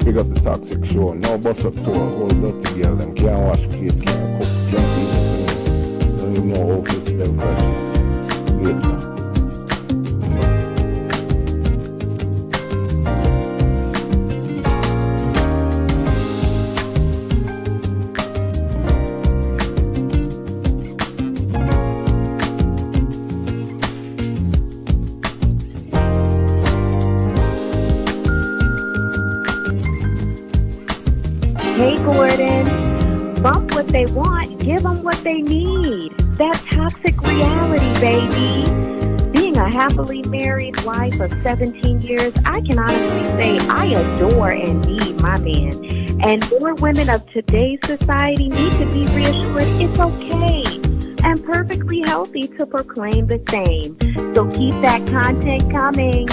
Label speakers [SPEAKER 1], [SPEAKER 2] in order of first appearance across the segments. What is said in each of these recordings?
[SPEAKER 1] Big up the Toxic Show. No bus up to a whole dirty girl. Them can't wash plate, can't cook, can't even don't even know how to spell crutches. Wait now.
[SPEAKER 2] Hey, Gordon. Bump what they want, give them what they need. That's toxic reality, baby. Being a happily married wife of 17 years, I can honestly say I adore and need my man. And more women of today's society need to be reassured it's okay and perfectly healthy to proclaim the same. So keep that content coming.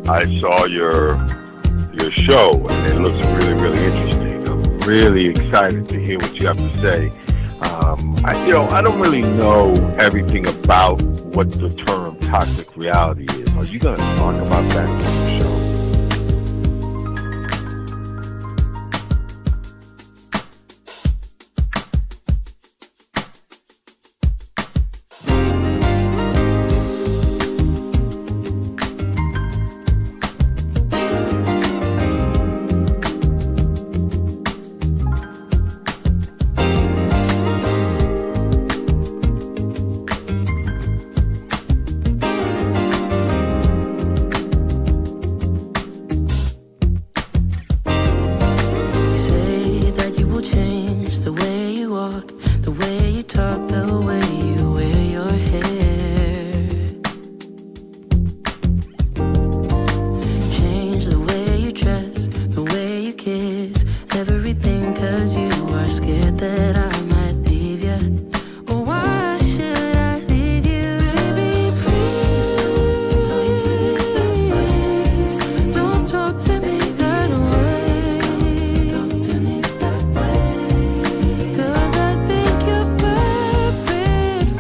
[SPEAKER 3] I saw your show, and it looks really, really interesting. I'm really excited to hear what you have to say. I don't really know everything about what the term toxic reality is. Are you going to talk about that in the show?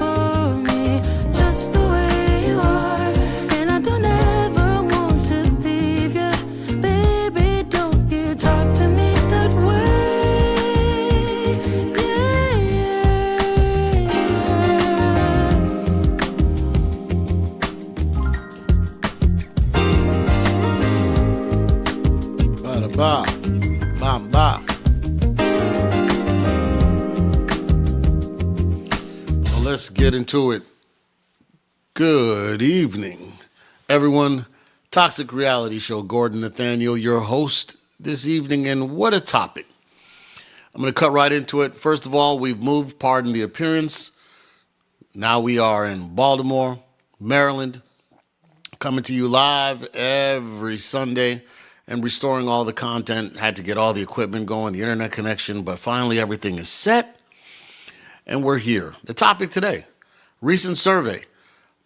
[SPEAKER 4] For let's get into it. Good evening, everyone. Toxic Reality Show, Gordon Nathaniel, your host this evening, and what a topic. I'm going to cut right into it. First of all, we've moved, pardon the appearance. Now we are in Baltimore, Maryland, coming to you live every Sunday and restoring all the content. Had to get all the equipment going, the internet connection, but finally everything is set and we're here. The topic today, recent survey,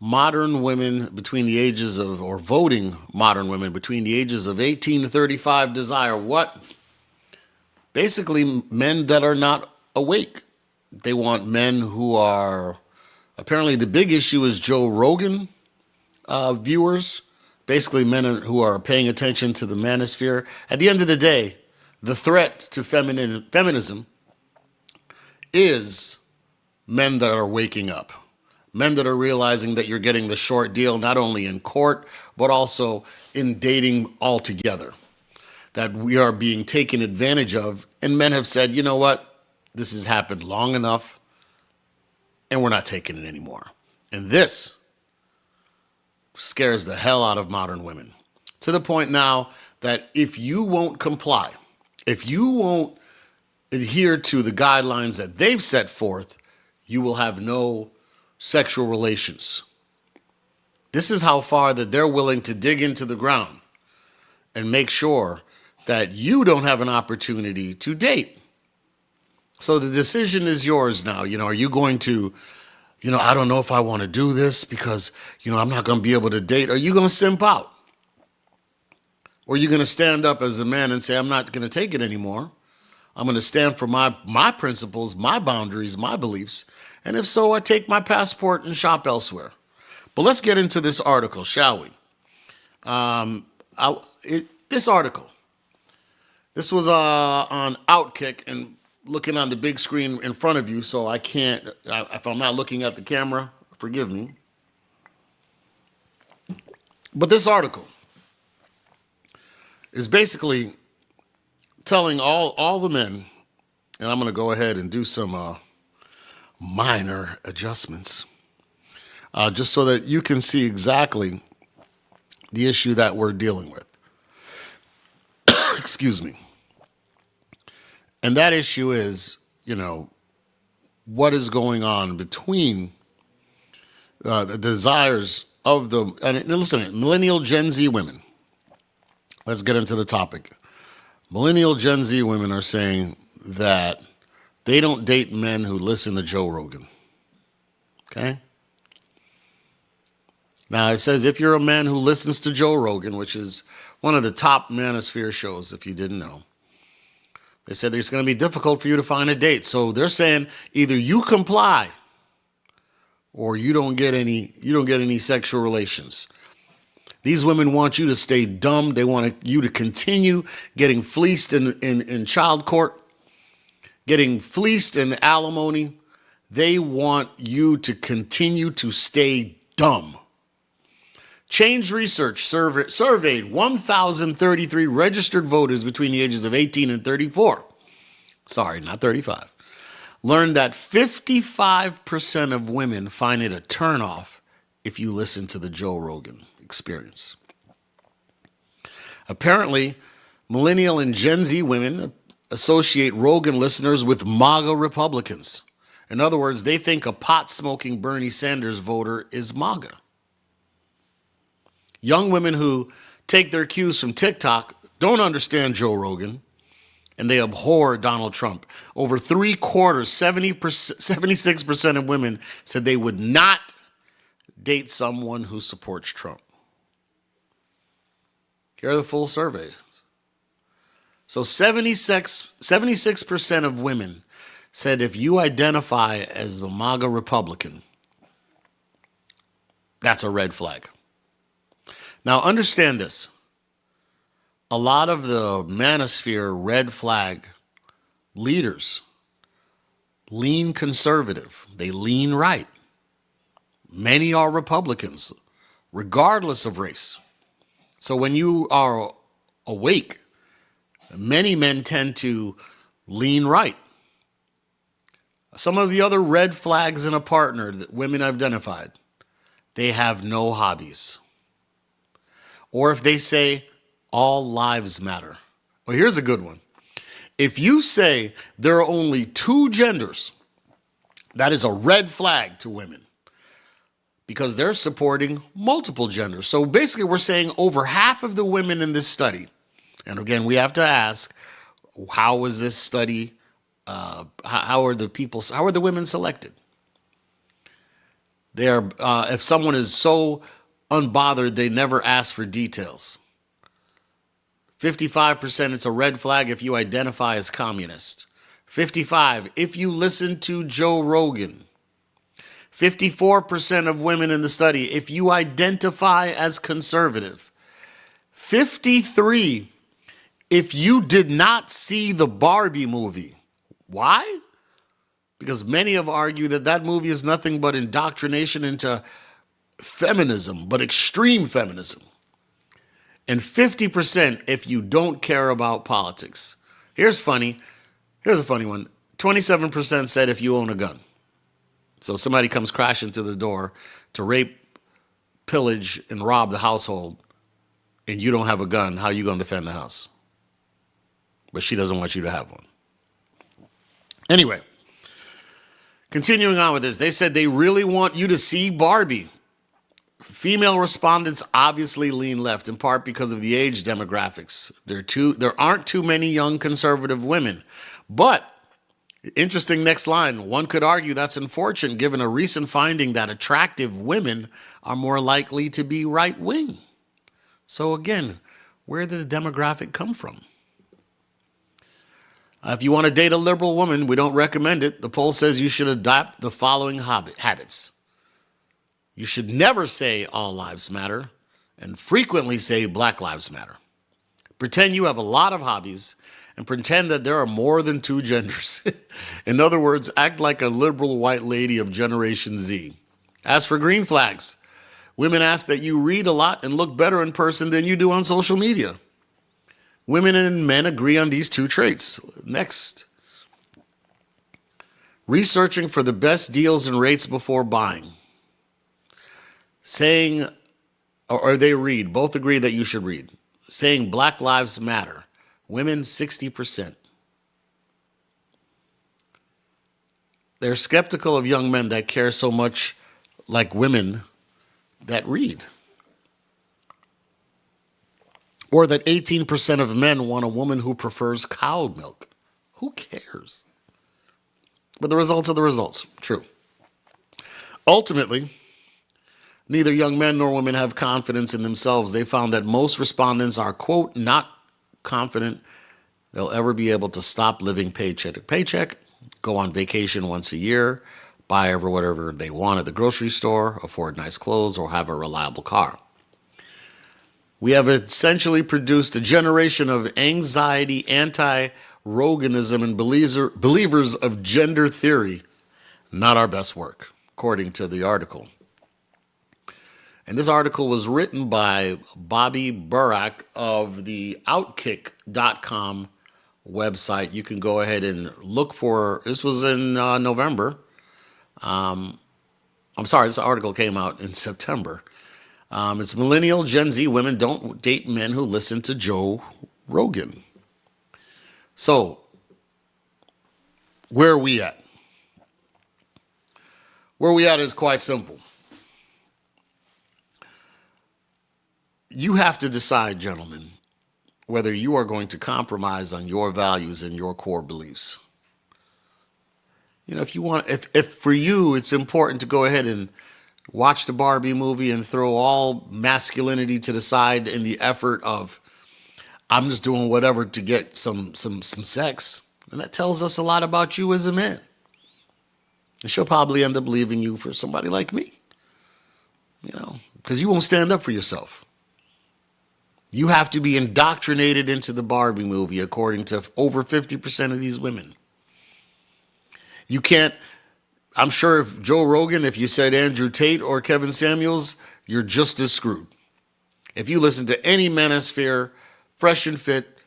[SPEAKER 4] modern women between the ages of, or voting modern women between the ages of 18 to 35 desire what? Basically, men that are not awake. They want men who are, apparently the big issue is Joe Rogan viewers, basically men who are paying attention to the manosphere. At the end of the day, the threat to feminism is men that are waking up. Men that are realizing that you're getting the short deal, not only in court, but also in dating altogether. That we are being taken advantage of. And men have said, you know what? This has happened long enough, and we're not taking it anymore. And this scares the hell out of modern women. To the point now that if you won't comply, if you won't adhere to the guidelines that they've set forth, you will have no sexual relations. This is how far that they're willing to dig into the ground and make sure that you don't have an opportunity to date. So the decision is yours now. Are you going to, I don't know if I want to do this because, I'm not going to be able to date. Are you going to simp out? Or are you going to stand up as a man and say, I'm not going to take it anymore. I'm going to stand for my principles, my boundaries, my beliefs. And if so, I take my passport and shop elsewhere. But let's get into this article, shall we? This article, this was on Outkick and looking on the big screen in front of you, so I can't, if I'm not looking at the camera, forgive me. But this article is basically telling all the men, and I'm going to go ahead and do some minor adjustments, just so that you can see exactly the issue that we're dealing with. Excuse me. And that issue is, what is going on between the desires of and listen, millennial Gen Z women. Let's get into the topic. Millennial Gen Z women are saying that they don't date men who listen to Joe Rogan. Okay? Now, it says if you're a man who listens to Joe Rogan, which is one of the top manosphere shows, if you didn't know, they said it's going to be difficult for you to find a date. So they're saying either you comply or you don't get any sexual relations. These women want you to stay dumb. They want you to continue getting fleeced in child court, getting fleeced in alimony. They want you to continue to stay dumb. Change Research surveyed 1,033 registered voters between the ages of 18 and 34. Sorry, not 35. Learned that 55% of women find it a turnoff if you listen to the Joe Rogan Experience. Apparently, millennial and Gen Z women associate Rogan listeners with MAGA Republicans. In other words, they think a pot-smoking Bernie Sanders voter is MAGA. Young women who take their cues from TikTok don't understand Joe Rogan, and they abhor Donald Trump. Over 3/4, 76% of women said they would not date someone who supports Trump. Here are the full surveys. So 76% of women said if you identify as a MAGA Republican, that's a red flag. Now, understand this. A lot of the manosphere red flag leaders lean conservative. They lean right. Many are Republicans, regardless of race. So when you are awake, many men tend to lean right. Some of the other red flags in a partner that women identified: they have no hobbies. Or if they say all lives matter. Well, here's a good one. If you say there are only two genders, that is a red flag to women because they're supporting multiple genders. So basically, we're saying over half of the women in this study, and again, we have to ask, how was this study? How are the women selected? They are, if someone is so unbothered, they never ask for details. 55%, it's a red flag if you identify as communist. 55, if you listen to Joe Rogan. 54% of women in the study, if you identify as conservative. 53, if you did not see the Barbie movie. Why? Because many have argued that that movie is nothing but indoctrination into feminism, but extreme feminism. And 50% if you don't care about politics. Here's a funny one. 27% said if you own a gun. So somebody comes crashing to the door to rape, pillage, and rob the household, and you don't have a gun, how are you going to defend the house? But she doesn't want you to have one. Anyway, continuing on with this, they said they really want you to see Barbie. Female respondents obviously lean left, in part because of the age demographics. There aren't too many young conservative women. But, interesting next line, one could argue that's unfortunate given a recent finding that attractive women are more likely to be right-wing. So again, where did the demographic come from? If you want to date a liberal woman, we don't recommend it. The poll says you should adopt the following habits. You should never say all lives matter and frequently say Black Lives Matter. Pretend you have a lot of hobbies and pretend that there are more than two genders. In other words, act like a liberal white lady of Generation Z. As for green flags, women ask that you read a lot and look better in person than you do on social media. Women and men agree on these two traits. Next. Researching for the best deals and rates before buying. Saying, or they read, both agree that you should read. Saying Black Lives Matter. Women, 60%. They're skeptical of young men that care so much like women that read. Or that 18% of men want a woman who prefers cow milk. Who cares? But the results are the results. True. Ultimately, neither young men nor women have confidence in themselves. They found that most respondents are, quote, not confident they'll ever be able to stop living paycheck to paycheck, go on vacation once a year, buy whatever they want at the grocery store, afford nice clothes, or have a reliable car. We have essentially produced a generation of anxiety, anti-Roganism, and believers of gender theory. Not our best work, according to the article. And this article was written by Bobby Burack of the Outkick.com website. You can go ahead and look for, this was in November. This article came out in September. It's millennial Gen Z women don't date men who listen to Joe Rogan. So, where are we at? Where we at is quite simple. You have to decide, gentlemen, whether you are going to compromise on your values and your core beliefs. You know, if for you it's important to go ahead and watch the Barbie movie and throw all masculinity to the side in the effort of, I'm just doing whatever to get some sex, and that tells us a lot about you as a man. And she'll probably end up leaving you for somebody like me, because you won't stand up for yourself. You have to be indoctrinated into the Barbie movie, according to over 50% of these women. You can't, I'm sure if Joe Rogan, if you said Andrew Tate or Kevin Samuels, you're just as screwed. If you listen to any Manosphere, Fresh and Fit,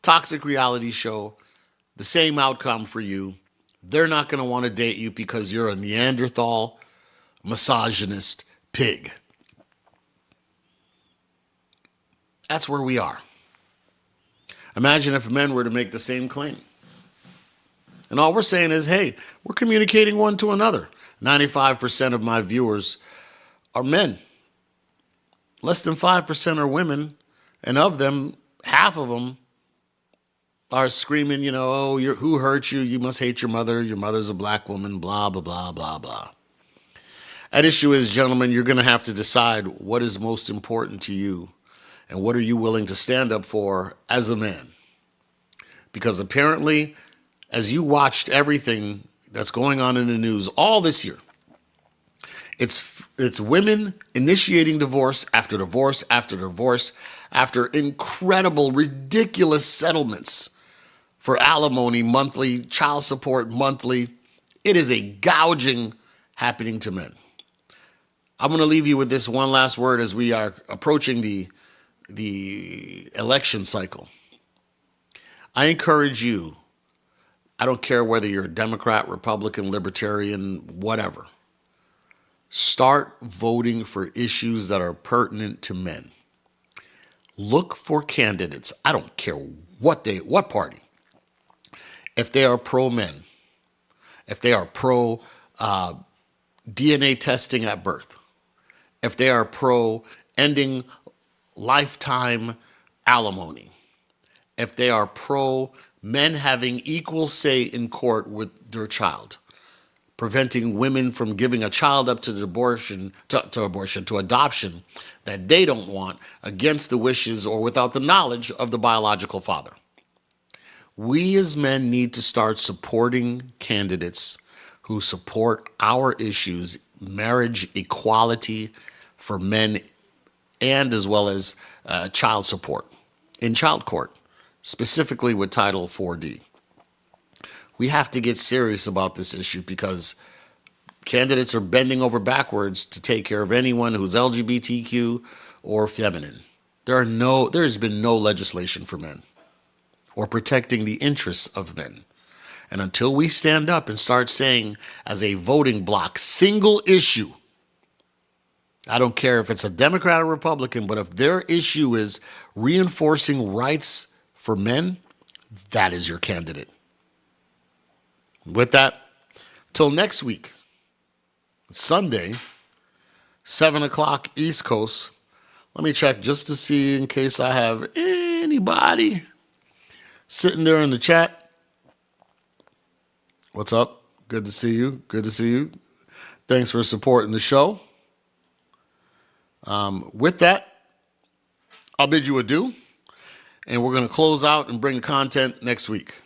[SPEAKER 4] Toxic Reality Show, the same outcome for you. they're not going to want to date you because you're a Neanderthal, misogynist pig. That's where we are. Imagine if men were to make the same claim. And all we're saying is, hey, we're communicating one to another. 95% of my viewers are men. Less than 5% are women. And of them, half of them are screaming, oh, who hurt you? You must hate your mother. Your mother's a black woman, blah, blah, blah, blah, blah. At issue is, gentlemen, you're going to have to decide what is most important to you and what are you willing to stand up for as a man. Because apparently, as you watched everything that's going on in the news all this year, it's women initiating divorce after divorce after divorce after incredible, ridiculous settlements for alimony monthly, child support monthly. It is a gouging happening to men. I'm going to leave you with this one last word as we are approaching the election cycle. I encourage you, I don't care whether you're a Democrat, Republican, Libertarian, whatever. Start voting for issues that are pertinent to men. Look for candidates. I don't care what party. If they are pro-men, if they are pro DNA testing at birth, if they are pro ending lifetime alimony, if they are pro men having equal say in court with their child, preventing women from giving a child up to adoption that they don't want against the wishes or without the knowledge of the biological father. We as men need to start supporting candidates who support our issues, marriage equality for men, and as well as child support in child court, specifically with Title 4D. We have to get serious about this issue because candidates are bending over backwards to take care of anyone who's LGBTQ or feminine. There has been no legislation for men or protecting the interests of men. And until we stand up and start saying as a voting bloc, single issue, I don't care if it's a Democrat or Republican, but if their issue is reinforcing rights for men, that is your candidate. With that, till next week, Sunday, 7 o'clock East Coast. Let me check just to see in case I have anybody sitting there in the chat. What's up? Good to see you. Good to see you. Thanks for supporting the show. With that, I'll bid you adieu. And we're going to close out and bring the content next week.